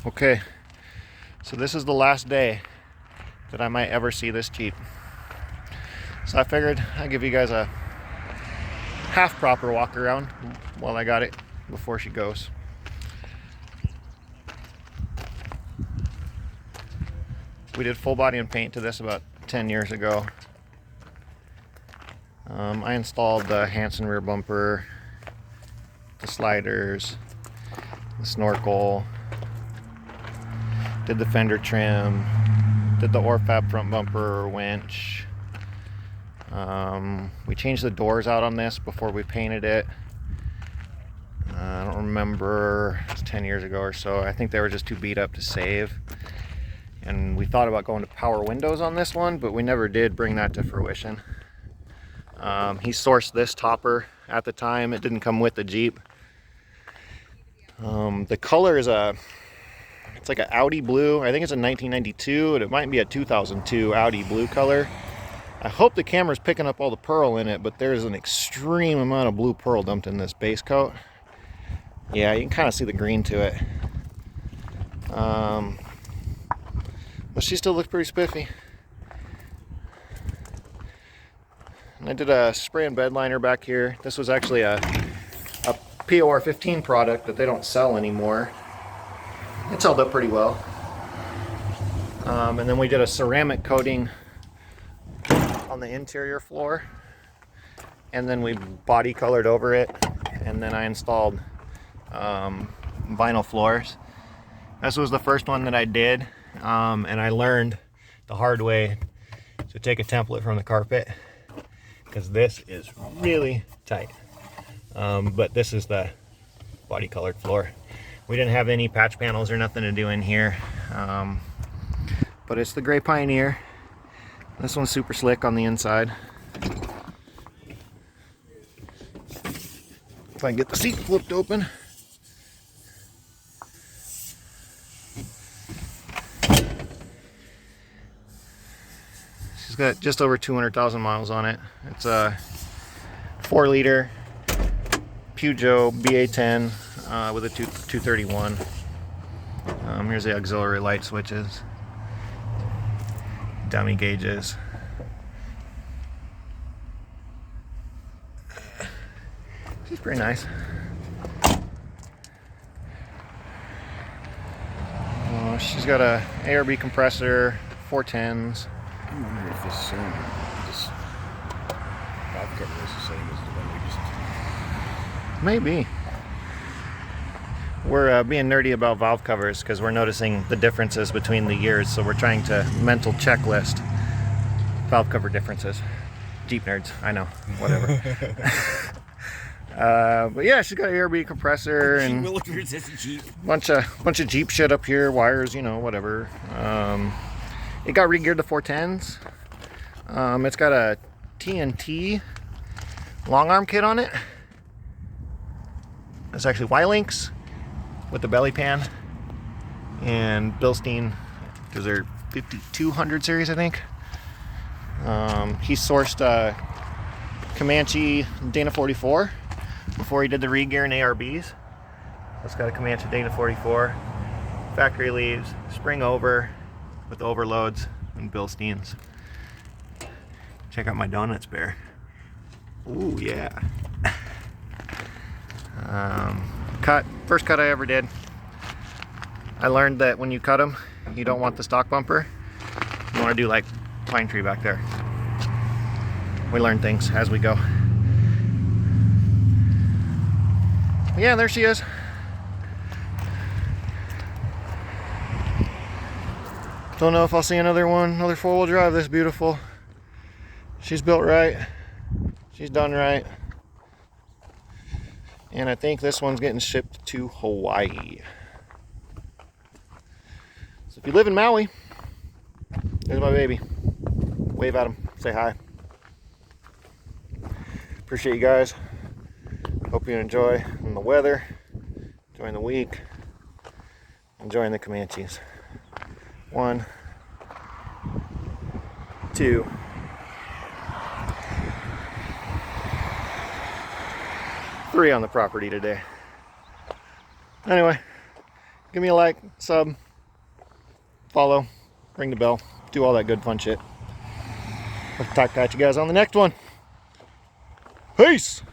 Okay, so this is the last day that I might ever see this Jeep. So I figured I'd give you guys a half proper walk around while I got it before she goes. We did full body and paint to this about 10 years ago. I installed the Hansen rear bumper, the sliders, the snorkel, did the fender trim, did the Orfab front bumper winch. We changed the doors out on this before we painted it. I don't remember, it was 10 years ago or so. I think they were just too beat up to save. And we thought about going to power windows on this one, but we never did bring that to fruition. He sourced this topper at the time. It didn't come with the Jeep. The color is it's like an Audi blue. I think it's a 1992, and it might be a 2002 Audi blue color. I hope the camera's picking up all the pearl in it, but there's an extreme amount of blue pearl dumped in this base coat. Yeah, you can kind of see the green to it. But she still looks pretty spiffy. And I did a spray and bed liner back here. This was actually a POR 15 product that they don't sell anymore. It's held up pretty well. And then we did a ceramic coating on the interior floor, and then we body colored over it, and then I installed vinyl floors. This was the first one that I did, and I learned the hard way to take a template from the carpet, because this is really tight. But this is the body colored floor. We didn't have any patch panels or nothing to do in here, but it's the Gray Pioneer. This one's super slick on the inside. If I can get the seat flipped open. She's got just over 200,000 miles on it. It's a 4-liter Peugeot BA10 with a 231. Here's the auxiliary light switches, dummy gauges. She's pretty nice. She's got a ARB compressor, 410s. I wonder if this valve cover is the same as the one we just... Maybe. We're being nerdy about valve covers because we're noticing the differences between the years, so we're trying to mental checklist valve cover differences. Jeep nerds, I know, whatever. But yeah, she's got an ARB compressor and bunch of Jeep shit up here, wires, you know, whatever. It got re-geared to 410s. It's got a TNT long arm kit on it. It's actually Y-Links with the belly pan and Bilstein, because they're 5200 series, I think. He sourced a Comanche Dana 44 before he did the re-gear and ARBs. It's got a Comanche Dana 44, factory leaves, spring over with overloads and Bilsteins. Check out my donuts, bear. Ooh, yeah. First cut I ever did. I learned that when you cut them, you don't want the stock bumper. You want to do like pine tree back there. We learn things as we go. Yeah, there she is. Don't know if I'll see another four-wheel drive this beautiful. She's built right. She's done right. And I think this one's getting shipped to Hawaii. So if you live in Maui, there's my baby. Wave at him, say hi. Appreciate you guys. Hope you enjoy the weather, enjoying the week, enjoying the Comanches. 1, 2. Three on the property today. Anyway, Give me a like, sub, follow, ring the bell, do all that good fun shit. I'll talk to you guys on the next one. Peace!